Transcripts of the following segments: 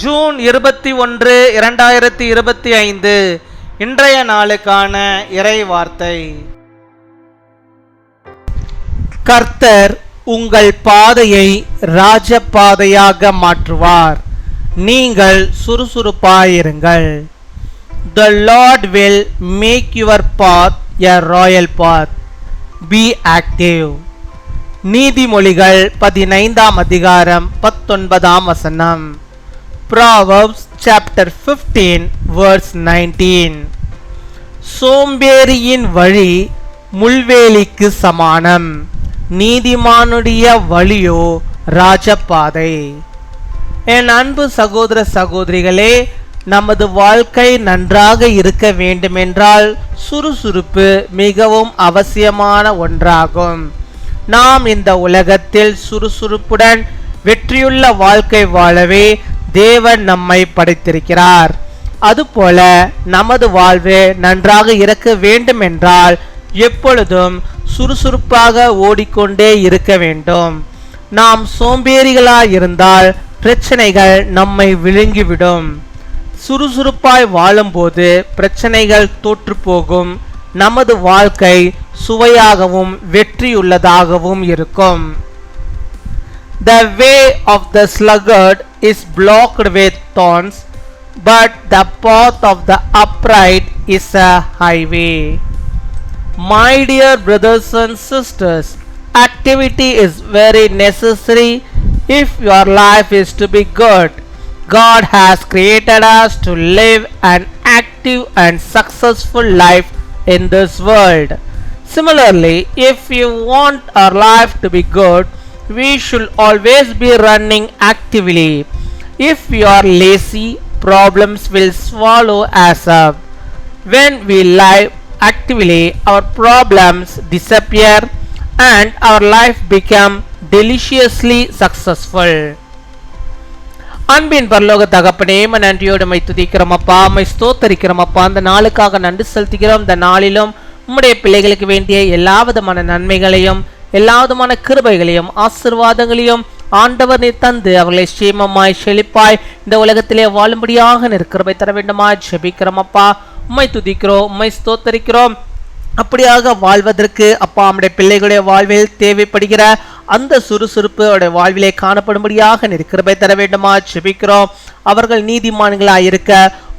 June 21, 2025 இன்றைய நாளுக்கான இறை வார்த்தை. கர்த்தர் உங்கள் பாதையை ராஜபாதையாக மாற்றுவார். நீங்கள் சுறுசுறுப்பாயிருங்கள். The Lord will make your path a royal path. Be active. நீதிமொழிகள் 15ஆம் அதிகாரம் 19ஆம் வசனம். Proverbs chapter 15 verse 19. சோம்பேறியின் வழி முள்வேலிக்கு சமானம், நீதிமானுடைய வழியோ ராஜபாதை. என் அன்பு சகோதர சகோதரிகளே, நமது வாழ்க்கை நன்றாக இருக்க வேண்டுமென்றால் சுறுசுறுப்பு மிகவும் அவசியமான ஒன்றாகும். நாம் இந்த உலகத்தில் சுறுசுறுப்புடன் வெற்றியுள்ள வாழ்க்கை வாழவே தேவன் நம்மை படைத்திருக்கிறார். அதுபோல நமது வாழ்வு நன்றாக இருக்க வேண்டும் என்றால் எப்பொழுதும் சுறுசுறுப்பாக ஓடிக்கொண்டே இருக்க வேண்டும். நாம் சோம்பேறிகளாய் இருந்தால் பிரச்சனைகள் நம்மை விழுங்கிவிடும். சுறுசுறுப்பாய் வாழும்போது பிரச்சனைகள் தோற்று போகும். நமது வாழ்க்கை சுவையாகவும் வெற்றியுள்ளதாகவும் இருக்கும். The way of the sluggard is blocked with thorns, but the path of the upright is a highway. My dear brothers and sisters, activity is very necessary if your life is to be good. God has created us to live an active and successful life in this world. Similarly, if you want our life to be good, we should always be running actively. If we are lazy, problems will swallow us up. When we live actively, our problems disappear and our life become deliciously successful. அன்பின் பரலோக தகப்பனே, நன்றியோடு my துதிக்கிறோம் அப்பா, my ஸ்தோத்தரிக்கிறோம் அப்பா. அந்த நாளுக்காக நன்றி செலுத்துகிறோம். இந்த நாளிலும் உம்முடைய பிள்ளைகளுக்கு வேண்டிய எல்லா விதமான நன்மைகளையும் எல்லா விதமான கிருபைகளையும் ஆசீர்வாதங்களையும் ஆண்டவர் நீர் தந்து அவர்களை சேமமாய் செழிப்பாய் இந்த உலகத்திலே வாழும்படியாக கிருபை தர வேண்டுமா ஜெபிக்கிறோம் அப்பா. உம்மை துதிக்கிறோம், உம்மை ஸ்தோத்தரிக்கிறோம். அப்படியாக வாழ்வதற்கு அப்பா நம்முடைய பிள்ளைகளுடைய வாழ்வில் தேவைப்படுகிற அந்த சுறுசுறுப்பு அவருடைய வாழ்விலே காணப்படும்படியாக கிருபை தர வேண்டுமா ஜெபிக்கிறோம். அவர்கள் நீதிமான்களாக இருக்க,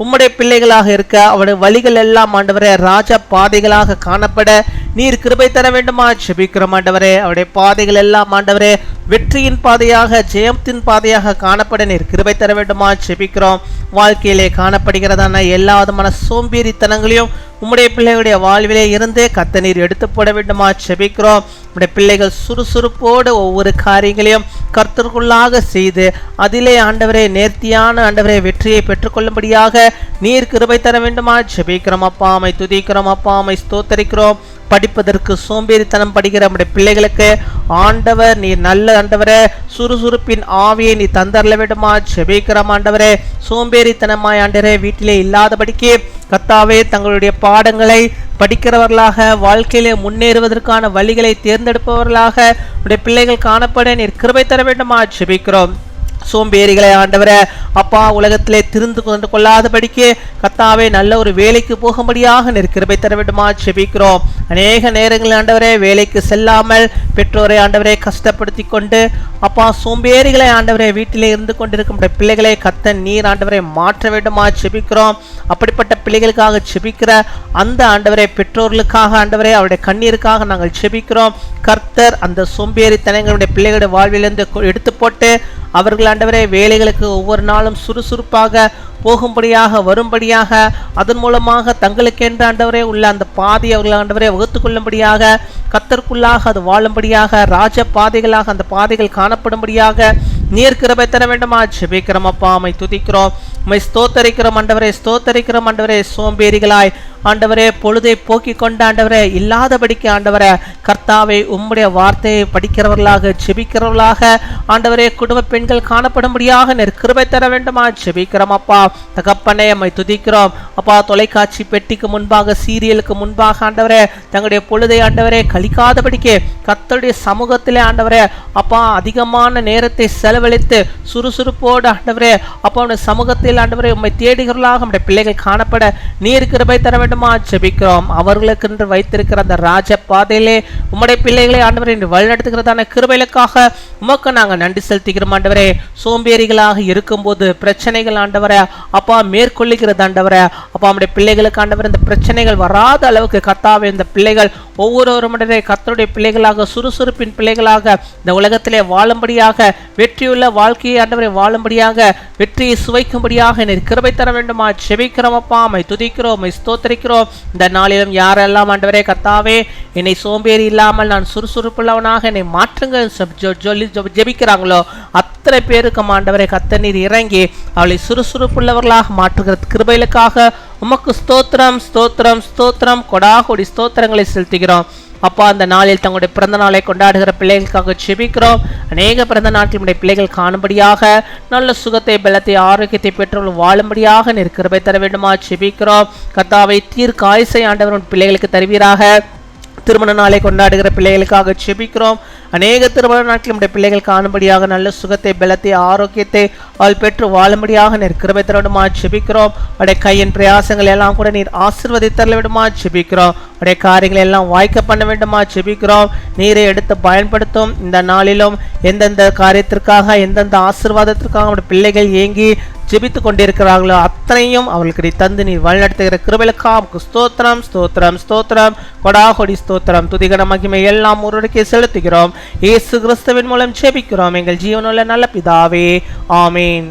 உம்முடைய பிள்ளைகளாக இருக்க, அவருடைய வழிகள் எல்லாம் ஆண்டவரே ராஜ பாதைகளாக காணப்பட நீர் கிருபை தர வேண்டுமா ஜெபிக்கிறோம் ஆண்டவரே. அவருடைய பாதைகள் எல்லாம் ஆண்டவரே வெற்றியின் பாதையாக, ஜெயத்தின் பாதையாக காணப்பட நீர் கிருபை தர வேண்டுமா ஜெபிக்கிறோம். வாழ்க்கையிலே காணப்படுகிறதான எல்லா விதமான சோம்பேறித்தனங்களையும் உம்முடைய பிள்ளைகளுடைய வாழ்விலே இருந்து கர்த்தர் நீர் எடுத்து போட வேண்டுமா ஜெபிக்கிறோம். உம்முடைய பிள்ளைகள் சுறுசுறுப்போடு ஒவ்வொரு காரியங்களையும் கர்த்தருக்குள்ளாக செய்து அதிலே ஆண்டவரே நேர்த்தியான ஆண்டவரே வெற்றியை பெற்றுக்கொள்ளும்படியாக நீர் கிருபை தர வேண்டுமா ஜெபிக்கிறோம் அப்பா. மை துதிக்கிறோம் அப்பா, மை ஸ்தோத்தரிக்கிறோம். படிப்பதற்கு சோம்பேறித்தனம் படுகிற நம்முடைய பிள்ளைகளுக்கு ஆண்டவர் நீர் நல்ல ஆண்டவரே சுறுசுறுப்பின் ஆவியை நீ தந்தரல வேண்டுமா ஜெபிக்கிறோம் ஆண்டவரே. சோம்பேறித்தனமாய் ஆண்டவரே வீட்டிலே இல்லாதபடிக்கு கர்த்தாவே தங்களுடைய பாடங்களை படிக்கிறவர்களாக வாழ்க்கையிலே முன்னேறுவதற்கான வழிகளை தேர்ந்தெடுப்பவர்களாக உடைய பிள்ளைகள் காணப்பட நீர் கிருபை தர வேண்டுமா ஜெபிக்கிறோம். சோம்பேறிகளை ஆண்டவரே அப்பா உலகத்திலே திருந்து கொண்டு கொள்ளாதபடிக்கு கர்த்தாவே நல்ல ஒரு வேலைக்கு போகும்படியாக நீர் கிருபை தர வேண்டுமா ஜெபிக்கிறோம். அநேக நேரங்களில் ஆண்டவரே வேலைக்கு செல்லாமல் பெற்றோரை ஆண்டவரே கஷ்டப்படுத்தி கொண்டு அப்பா சோம்பேறிகளை ஆண்டவரே வீட்டிலே இருந்து கொண்டிருக்கும் பிள்ளைகளை கர்த்தர் நீர் ஆண்டவரை மாற்ற வேண்டுமா ஜெபிக்கிறோம். அப்படிப்பட்ட பிள்ளைகளுக்காக ஜெபிக்கிற அந்த ஆண்டவரை பெற்றோர்களுக்காக ஆண்டவரே அவருடைய கண்ணீருக்காக நாங்கள் ஜெபிக்கிறோம். கர்த்தர் அந்த சோம்பேறித்தனங்களுடைய பிள்ளைகளுடைய வாழ்விலிருந்து எடுத்து போட்டு அவர்கள் ஆண்டவரே வேலைகளுக்கு ஒவ்வொரு நாளும் சுறுசுறுப்பாக போகும்படியாக வரும்படியாக அதன் மூலமாக தங்களுக்கென்று ஆண்டவரே உள்ள அந்த பாதை அவர்கள் ஆண்டவரே வகுத்து கொள்ளும்படியாக கர்த்தருக்குள்ளாக அது வாழும்படியாக ராஜ பாதைகளாக அந்த பாதைகள் காணப்படும்படியாக நீர் கிருபை தர வேண்டுமா ஜெபிக்கிறோம் அப்பா. மை துதிக்கிறோம். உம்மை ஸ்தோத்தரிக்கிறோம் ஆண்டவரே, ஸ்தோத்தரிக்கிறோம் ஆண்டவரே. சோம்பேறிகளாய் ஆண்டவரே பொழுதை போக்கி கொண்ட ஆண்டவரே இல்லாதபடிக்கு ஆண்டவரே கர்த்தாவே உம்முடைய வார்த்தையை படிக்கிறவர்களாக ஜெபிக்கிறவர்களாக ஆண்டவரே குடும்ப பெண்கள் காணப்படும்படியாக கிருபை தர வேண்டுமா ஜெபிக்கிறோம் அப்பா. தகப்பனே உம்மை துதிக்கிறோம் அப்பா. தொலைக்காட்சி பெட்டிக்கு முன்பாக சீரியலுக்கு முன்பாக ஆண்டவரே தங்களுடைய பொழுதை ஆண்டவரே கழிக்காதபடிக்கு கர்த்தருடைய சமூகத்திலே ஆண்டவரே அப்பா அதிகமான நேரத்தை செலவழித்து சுறுசுறுப்போடு ஆண்டவரே அப்பா உடைய சமூகத்தில் ஆண்டவரே உம்மை தேடுகிறவர்களாக நம்முடைய பிள்ளைகள் காணப்பட நீர் கிருபை தர வேண்டுமா ஜெபிக்கிறோம். அவர்களுக்கு வைத்திருக்கிற அந்த ராஜ பாதையிலே உம்முடைய பிள்ளைகளை ஆண்டவரே வழிநடத்துகிறதான கிருபைகளுக்காக உமக்கு நாங்கள் நன்றி செலுத்துகிறோம் ஆண்டவரே. சோம்பேறிகளாக இருக்கும்போது பிரச்சனைகள் ஆண்டவரே அப்பா மேற்கொள்ளுகிறது ஆண்டவரே அப்பா நம்முடைய பிள்ளைகளுக்கு ஆண்டவரே இந்த பிரச்சனைகள் வராத அளவுக்கு கர்த்தாவே இந்த பிள்ளைகள் ஒவ்வொருவரும் கர்த்தருடைய பிள்ளைகளாக சுறுசுறுப்பின் பிள்ளைகளாக இந்த உலகத்திலே வாழும்படியாக வெற்றியுள்ள வாழ்க்கையை ஆண்டவரை வாழும்படியாக வெற்றியை சுவைக்கும்படியாக என்னை கிருபை தர வேண்டுமா ஜெபிக்கிறோம் அப்பா. உம்மை துதிக்கிறோம், உம்மை ஸ்தோத்திரிக்கிறோம். இந்த நாளிலும் யாரெல்லாம் ஆண்டவரே கர்த்தாவே என்னை சோம்பேறி இல்லாமல் நான் சுறுசுறுப்புள்ளவனாக என்னை மாற்றுங்க சொல்லி ஜெபிக்கிறாங்களோ அத்தனை பேருக்கு ஆண்டவரே கர்த்தர் நீர் இறங்கி அவளை சுறுசுறுப்புள்ளவர்களாக மாற்றுகிற கிருபைகளுக்காக உமக்கு ஸ்தோத்திரம் ஸ்தோத்திரம் ஸ்தோத்திரம் கொடாகொடி ஸ்தோத்திரங்களை செலுத்துகிறோம் அப்பா. அந்த நாளில் தங்களுடைய பிறந்த நாளை கொண்டாடுகிற பிள்ளைகளுக்காக ஜெபிக்கிறோம். அநேக பிறந்த நாட்டில் நம்முடைய பிள்ளைகள் காணும்படியாக நல்ல சுகத்தை பலத்தை ஆரோக்கியத்தை பெற்றவர்கள் வாழும்படியாக நீர் கிருபை தர வேண்டுமா ஜெபிக்கிறோம். கர்த்தாவை தீர்க்க ஆயுசை ஆண்டவர் பிள்ளைகளுக்கு தருவீராக. திருமண நாளை கொண்டாடுகிற பிள்ளைகளுக்காக ஜெபிக்கிறோம். அநேக திருமண நாட்கள் நம்முடைய பிள்ளைகள் காணும்படியாக நல்ல சுகத்தை பலத்தை ஆரோக்கியத்தை அவள் பெற்று வாழும்படியாக நீர் கிருபை தர வேண்டுமா ஜெபிக்கிறோம். உடைய கையின் பிரயாசங்கள் எல்லாம் கூட நீர் ஆசீர்வதித்தர வேண்டுமா ஜெபிக்கிறோம். உடைய காரியங்களை எல்லாம் வாய்க்க பண்ண வேண்டுமா ஜெபிக்கிறோம். நீரை எடுத்து பயன்படுத்தும். இந்த நாளிலும் எந்தெந்த காரியத்திற்காக எந்தெந்த ஆசீர்வாதத்திற்காக நம்முடைய பிள்ளைகள் ஏங்கி ஜெபித்து கொண்டிருக்கிறார்களோ அத்தனையும் அவர்களுக்கு தந்து நீர் வழிநடத்துகிற கிருபைகளுக்காக ஸ்தோத்திரம் ஸ்தோத்திரம் ஸ்தோத்திரம் கொடாகொடி ஸ்தோத்திரம் துதிகர மகிமை எல்லாம் ஒருவருக்கே செலுத்துகிறோம். இயேசு கிறிஸ்துவின் மூலம் ஜெபிக்கிறோம் எங்கள் ஜீவனுள்ள நல்ல பிதாவே, ஆமீன்.